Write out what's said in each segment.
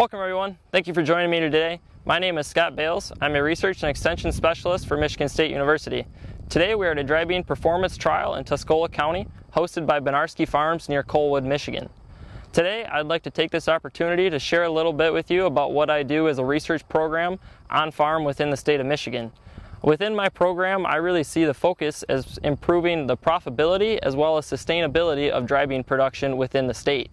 Welcome everyone. Thank you for joining me today. My name is Scott Bales. I'm a Research and Extension Specialist for Michigan State University. Today we are at a dry bean performance trial in Tuscola County, hosted by Benarski Farms near Colwood, Michigan. Today I'd like to take this opportunity to share a little bit with you about what I do as a research program on farm within the state of Michigan. Within my program, I really see the focus as improving the profitability as well as sustainability of dry bean production within the state.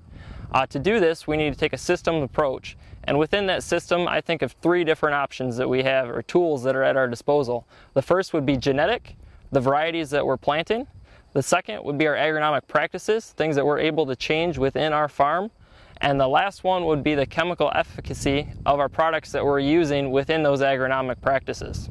To do this, we need to take a systems approach, and within that system I think of three different options that we have, or tools that are at our disposal. The first would be genetic, the varieties that we're planting. The second would be our agronomic practices, things that we're able to change within our farm. And the last one would be the chemical efficacy of our products that we're using within those agronomic practices.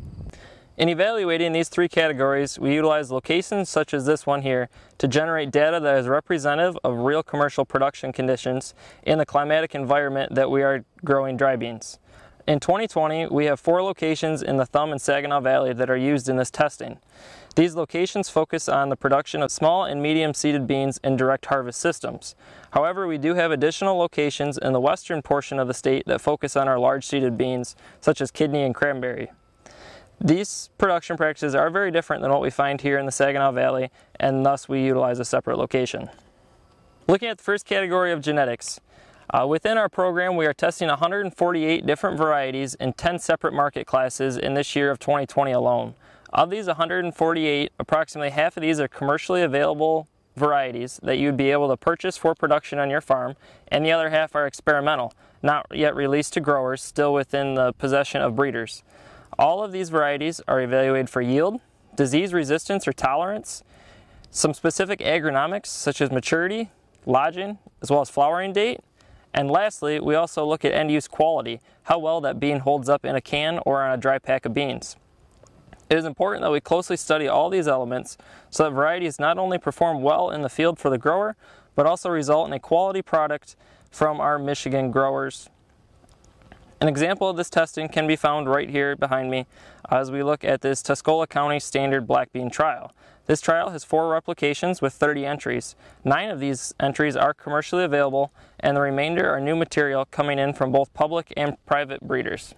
In evaluating these three categories, we utilize locations such as this one here to generate data that is representative of real commercial production conditions in the climatic environment that we are growing dry beans. In 2020, we have 4 locations in the Thumb and Saginaw Valley that are used in this testing. These locations focus on the production of small and medium seeded beans in direct harvest systems. However, we do have additional locations in the western portion of the state that focus on our large seeded beans, such as kidney and cranberry. These production practices are very different than what we find here in the Saginaw Valley, and thus we utilize a separate location. Looking at the first category of genetics, within our program we are testing 148 different varieties in 10 separate market classes in this year of 2020 alone. Of these 148, approximately half of these are commercially available varieties that you'd be able to purchase for production on your farm, and the other half are experimental, not yet released to growers, still within the possession of breeders. All of these varieties are evaluated for yield, disease resistance or tolerance, some specific agronomics such as maturity, lodging, as well as flowering date, and lastly, we also look at end-use quality, how well that bean holds up in a can or on a dry pack of beans. It is important that we closely study all these elements so that varieties not only perform well in the field for the grower, but also result in a quality product from our Michigan growers. An example of this testing can be found right here behind me as we look at this Tuscola County Standard Black Bean Trial. This trial has 4 replications with 30 entries. 9 of these entries are commercially available, and the remainder are new material coming in from both public and private breeders.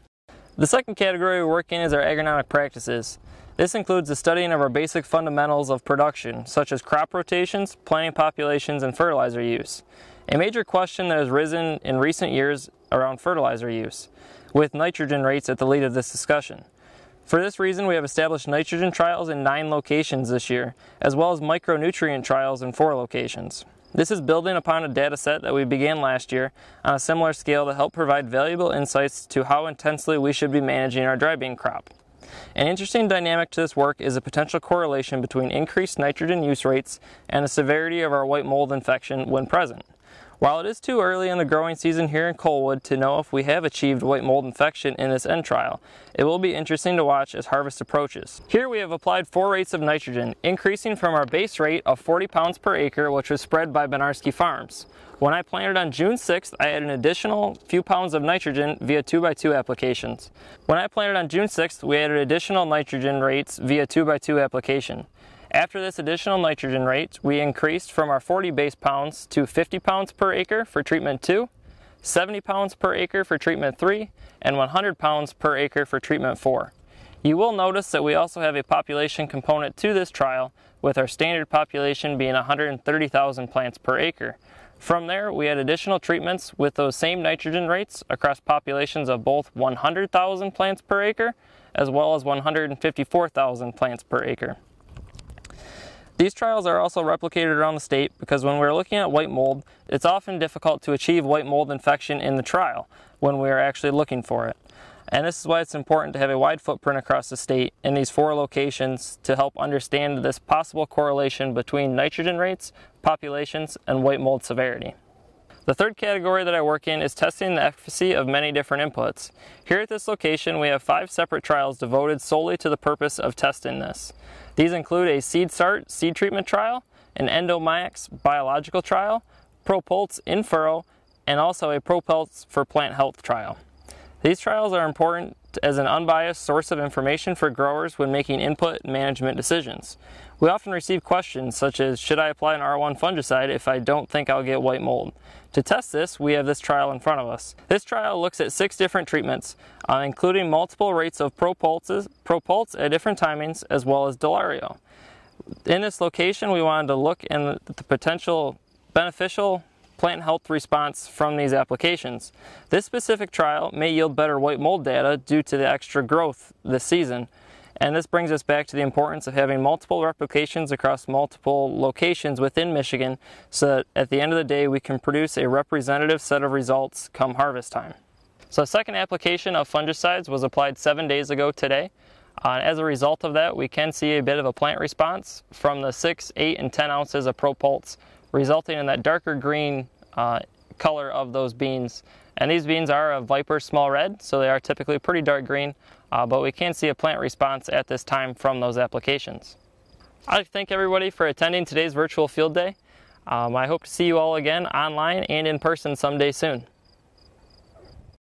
The second category we work in is our agronomic practices. This includes the studying of our basic fundamentals of production, such as crop rotations, planting populations, and fertilizer use. A major question that has risen in recent years around fertilizer use, with nitrogen rates at the lead of this discussion. For this reason, we have established nitrogen trials in 9 locations this year, as well as micronutrient trials in 4 locations. This is building upon a data set that we began last year on a similar scale to help provide valuable insights to how intensely we should be managing our dry bean crop. An interesting dynamic to this work is a potential correlation between increased nitrogen use rates and the severity of our white mold infection when present. While it is too early in the growing season here in Colwood to know if we have achieved white mold infection in this end trial, it will be interesting to watch as harvest approaches. Here we have applied 4 rates of nitrogen, increasing from our base rate of 40 pounds per acre, which was spread by Benarski Farms. When I planted on June 6th, I added an additional few pounds of nitrogen via 2x2 applications. When I planted on June 6th, we added additional nitrogen rates via 2x2 application. After this additional nitrogen rate, we increased from our 40 base pounds to 50 pounds per acre for treatment 2, 70 pounds per acre for treatment 3, and 100 pounds per acre for treatment 4. You will notice that we also have a population component to this trial, with our standard population being 130,000 plants per acre. From there, we had additional treatments with those same nitrogen rates across populations of both 100,000 plants per acre as well as 154,000 plants per acre. These trials are also replicated around the state because when we're looking at white mold, it's often difficult to achieve white mold infection in the trial when we are actually looking for it. And this is why it's important to have a wide footprint across the state in these 4 locations to help understand this possible correlation between nitrogen rates, populations, and white mold severity. The third category that I work in is testing the efficacy of many different inputs. Here at this location we have 5 separate trials devoted solely to the purpose of testing this. These include a seed start seed treatment trial, an Endomax biological trial, ProPulse in furrow, and also a ProPulse for plant health trial. These trials are important as an unbiased source of information for growers when making input management decisions. We often receive questions such as, should I apply an R1 fungicide if I don't think I'll get white mold? To test this, we have this trial in front of us. This trial looks at 6 different treatments, including multiple rates of propulse at different timings, as well as Delario. In this location, we wanted to look at the potential beneficial plant health response from these applications. This specific trial may yield better white mold data due to the extra growth this season. And this brings us back to the importance of having multiple replications across multiple locations within Michigan so that at the end of the day we can produce a representative set of results come harvest time. So a second application of fungicides was applied 7 days ago today. As a result of that, we can see a bit of a plant response from the 6, 8, and 10 ounces of propulse, resulting in that darker green color of those beans. And these beans are a Viper small red, so they are typically pretty dark green, but we can see a plant response at this time from those applications. I'd like to thank everybody for attending today's virtual field day. I hope to see you all again online and in person someday soon.